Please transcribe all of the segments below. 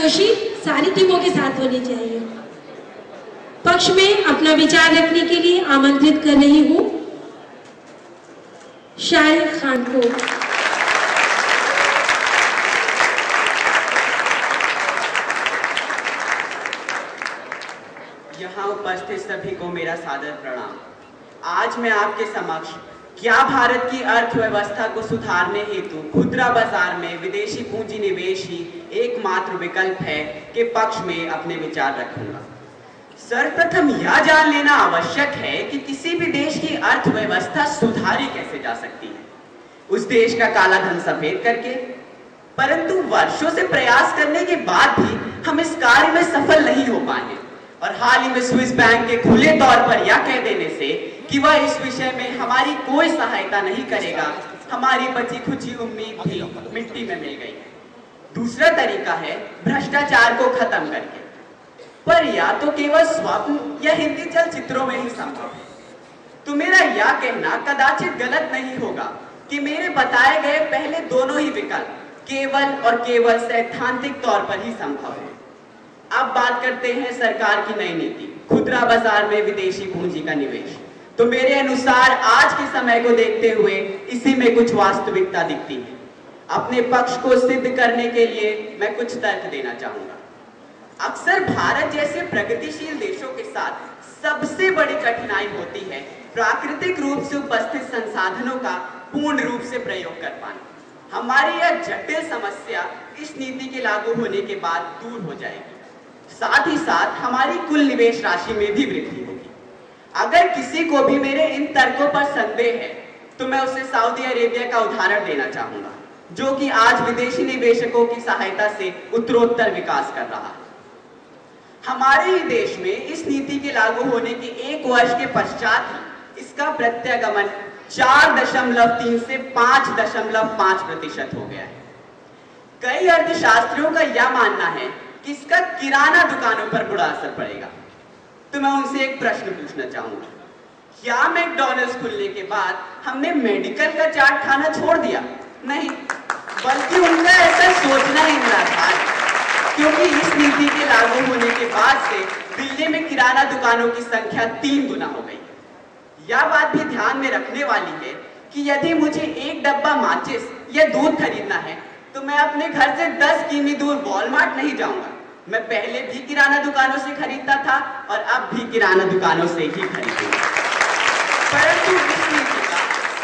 जोशी सारी टीमों के साथ होनी चाहिए। पक्ष में अपना विचार रखने के लिए आमंत्रित कर रही हूं शाहिद खान को। यहाँ उपस्थित सभी को मेरा सादर प्रणाम। आज मैं आपके समक्ष क्या भारत की अर्थव्यवस्था को सुधारने हेतु खुदरा बाजार में विदेशी पूंजी निवेश ही एकमात्र विकल्प है के पक्ष में अपने विचार रखूंगा। सर्वप्रथम यह जान लेना आवश्यक है कि किसी भी देश की अर्थव्यवस्था सुधारी कैसे जा सकती है, उस देश का काला धन सफेद करके। परंतु वर्षों से प्रयास करने के बाद भी हम इस कार्य में सफल नहीं हो पाए और हाल ही में स्विस बैंक के खुले तौर पर यह कह देने से कि वह इस विषय में हमारी कोई सहायता नहीं करेगा, हमारी बची खुची उम्मीद भी मिट्टी में मिल गई है। दूसरा तरीका है भ्रष्टाचार को खत्म करके, पर या तो केवल स्वप्न या हिंदी चलचित्रों में ही संभव है। तो मेरा यह कहना कदाचित गलत नहीं होगा कि मेरे बताए गए पहले दोनों ही विकल्प केवल और केवल सैद्धांतिक तौर पर ही संभव है। अब बात करते हैं सरकार की नई नीति, खुदरा बाजार में विदेशी पूंजी का निवेश। तो मेरे अनुसार आज के समय को देखते हुए इसी में कुछ वास्तविकता दिखती है। अपने पक्ष को सिद्ध करने के लिए मैं कुछ तर्क देना चाहूंगा। अक्सर भारत जैसे प्रगतिशील देशों के साथ सबसे बड़ी कठिनाई होती है प्राकृतिक रूप से उपस्थित संसाधनों का पूर्ण रूप से प्रयोग कर पाना। हमारी यह जटिल समस्या इस नीति के लागू होने के बाद दूर हो जाएगी। साथ ही साथ हमारी कुल निवेश राशि में भी वृद्धि होगी। अगर किसी को भी मेरे इन तर्कों पर संदेह है तो मैं उसे सऊदी अरेबिया का उदाहरण देना चाहूंगा, जो कि आज विदेशी निवेशकों की सहायता से उत्तरोत्तर विकास कर रहा है। हमारे ही देश में इस नीति के लागू होने के 1 वर्ष के पश्चात ही इसका प्रत्यागमन 4.3 से 5.5% हो गया है। कई अर्थशास्त्रियों का यह मानना है कि इसका किराना दुकानों पर बुरा असर पड़ेगा। तो मैं उनसे एक प्रश्न पूछना चाहूंगा, क्या मैकडॉनल्ड्स खुलने के बाद हमने मेडिकल का चाट खाना छोड़ दिया? नहीं, बल्कि उनका ऐसा सोचना ही निराधार है, क्योंकि इस नीति के लागू होने के बाद से दिल्ली में किराना दुकानों की संख्या 3 गुना हो गई। यह बात भी ध्यान में रखने वाली है कि यदि मुझे 1 डब्बा माचिस या दूध खरीदना है तो मैं अपने घर से 10 किमी दूर वॉलमार्ट नहीं जाऊंगा। मैं पहले भी किराना दुकानों से खरीदता था और अब भी किराना दुकानों से ही खरीदूंगा। परंतु इस नीति का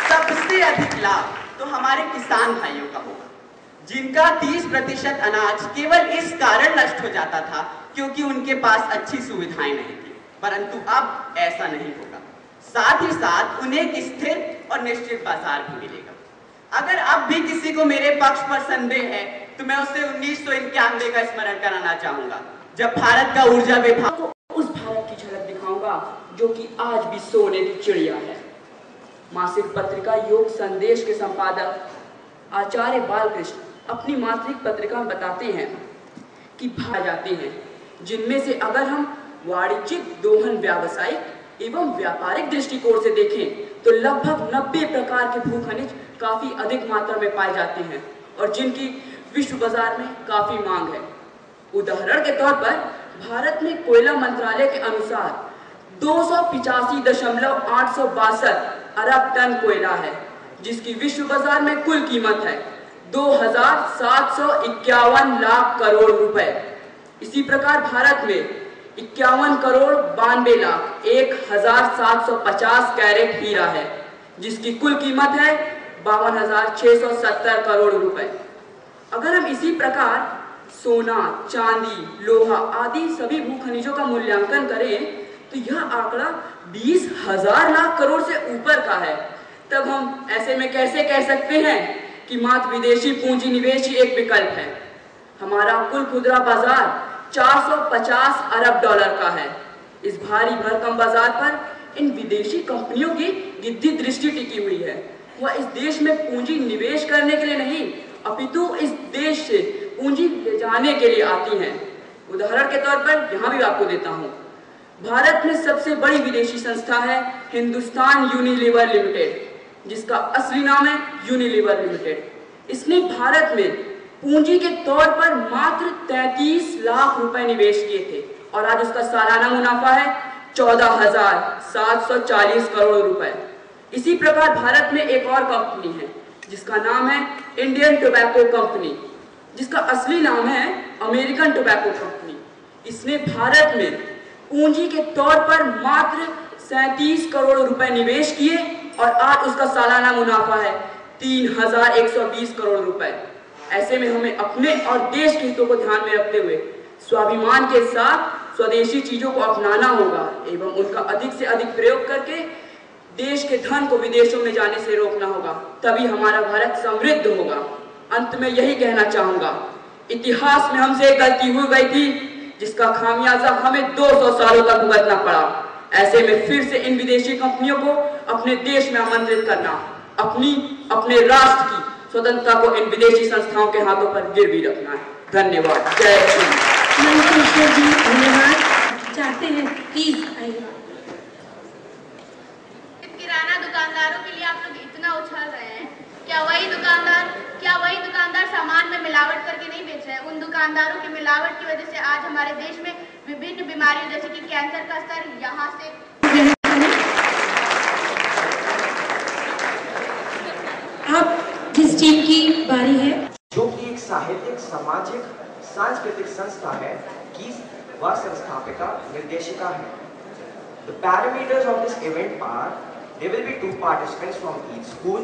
सबसे अधिक लाभ तो हमारे किसान भाइयों का होगा, जिनका 30% अनाज केवल इस कारण नष्ट हो जाता था क्योंकि उनके पास अच्छी सुविधाएं नहीं थी। परंतु अब ऐसा नहीं होगा। साथ ही साथ उन्हें एक स्थिर और निश्चित बाजार भी मिलेगा। अगर अब भी किसी को मेरे पक्ष पर संदेह है तो मैं उसे 1991 का स्मरण कराना चाहूंगा, जब भारत का ऊर्जा विभाग को उस भारत की झलक दिखाऊंगा जो कि आज भी सोने की चिड़िया है। मासिक पत्रिका योग संदेश के संपादक आचार्य बालकृष्ण अपनी मासिक पत्रिका में बताते हैं कि भाग जाते हैं, जिनमें से अगर हम वाणिज्यिक, दोहन, व्यावसायिक एवं व्यापारिक दृष्टिकोण से देखें तो लगभग 90 प्रकार के भू खनिज काफी अधिक मात्रा में पाए जाते हैं और जिनकी विश्व बाजार में काफी मांग है। उदाहरण के तौर पर भारत में कोयला मंत्रालय के अनुसार 285.862 अरब टन कोयला है, जिसकी विश्व बाजार में कुल कीमत है 2,751 लाख करोड़ रुपए। इसी प्रकार भारत में 51,92,01,750 कैरेट हीरा है, जिसकी कुल कीमत है 52,670 करोड़ रुपए। अगर हम इसी प्रकार सोना, चांदी, लोहा आदि सभी भू खनिजों का मूल्यांकन करें तो यह आंकड़ा 20,000 लाख करोड़ से ऊपर का है। तब हम ऐसे में कैसे कह सकते हैं कि मात्र विदेशी पूंजी निवेश ही एक विकल्प है? हमारा कुल खुदरा बाजार 450 अरब डॉलर का है। इस भारी भरकम बाजार पर इन विदेशी कंपनियों की गिद्धि दृष्टि टिकी हुई है। वह इस देश में पूंजी निवेश करने के लिए नहीं, अपितु इस देश से पूंजी ले जाने के लिए आती हैं। उदाहरण के तौर पर यहाँ भी आपको देता हूँ, भारत में सबसे बड़ी विदेशी संस्था है हिंदुस्तान यूनिलीवर लिमिटेड, जिसका असली नाम है यूनिलीवर लिमिटेड। इसने भारत में पूंजी के तौर पर मात्र 33 लाख रुपए निवेश किए थे और आज उसका सालाना मुनाफा है 14,740 करोड़ रुपए। इसी प्रकार भारत में एक और कंपनी है जिसका नाम है इंडियन टोबैको कंपनी, जिसका असली नाम है अमेरिकन टोबैको कंपनी। इसने भारत में पूंजी के तौर पर मात्र 37 करोड़ रुपए निवेश किए और आज उसका सालाना मुनाफा है 3,120 करोड़ रुपए। ऐसे में हमें अपने और देश के हितों को ध्यान में रखते हुए स्वाभिमान के साथ स्वदेशी चीजों को अपनाना होगा एवं उनका अधिक से अधिक प्रयोग करके देश के धन को विदेशों में जाने से रोकना होगा, तभी हमारा भारत समृद्ध होगा। अंत में यही कहना चाहूंगा, इतिहास में हमसे एक गलती हो गई थी जिसका खामियाजा हमें 200 सालों तक भुगतना पड़ा। ऐसे में फिर से इन विदेशी कंपनियों को अपने देश में आमंत्रित करना, अपने राष्ट्र की स्वतंत्रता को इन विदेशी संस्थाओं के हाथों पर गिरवी रखना है। धन्यवाद। जय श्री जी, धन्यवाद। चाहते हैं प्लीज आइए। किराना दुकानदारों के लिए आप लोग इतना उछल रहे हैं, क्या वही दुकानदार सामान में मिलावट करके नहीं बेच रहे हैं? उन दुकानदारों की मिलावट की वजह से आज हमारे देश में विभिन्न बीमारियों जैसे कि कैंसर का स्तर यहाँ से। अब जिस टीम की बारी है, जो कि एक साहित्यिक, सामाजिक, सांस्कृतिक संस्था है की वह संस्थापिका निर्देशिका है। The parameters of this event are there will be 2 participants from each school.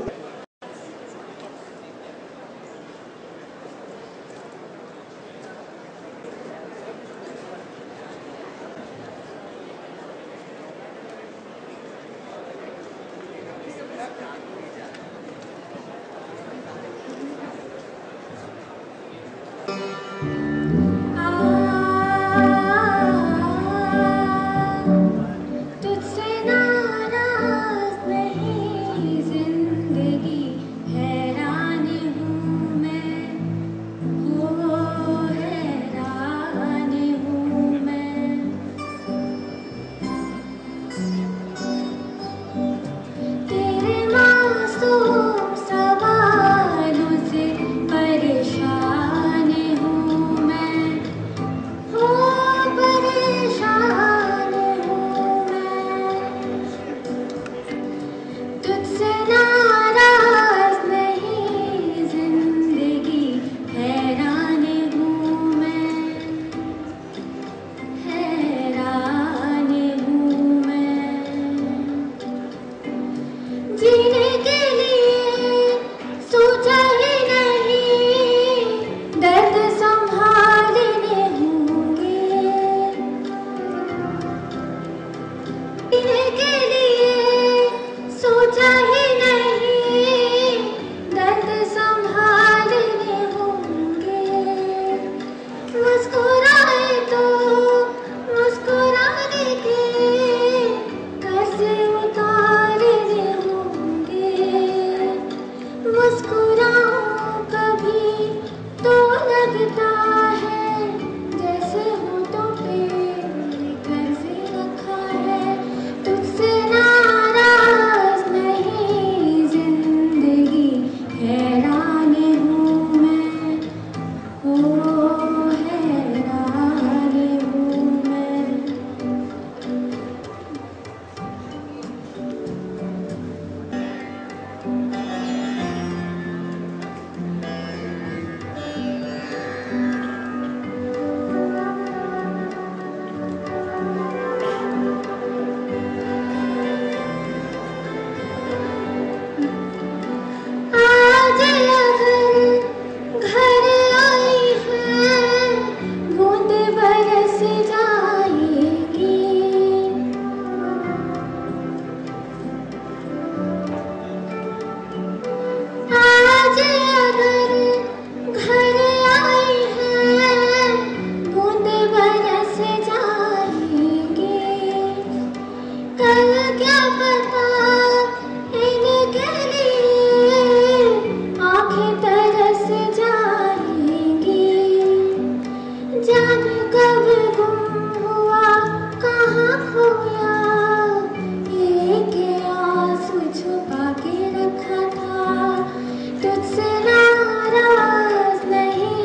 तुझसे नाराज नहीं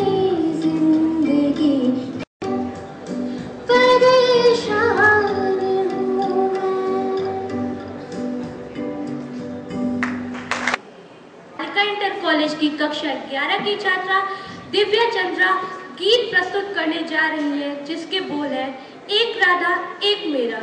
11 की छात्रा दिव्या चंद्रा गीत प्रस्तुत करने जा रही है, जिसके बोल है एक राधा एक मेरा।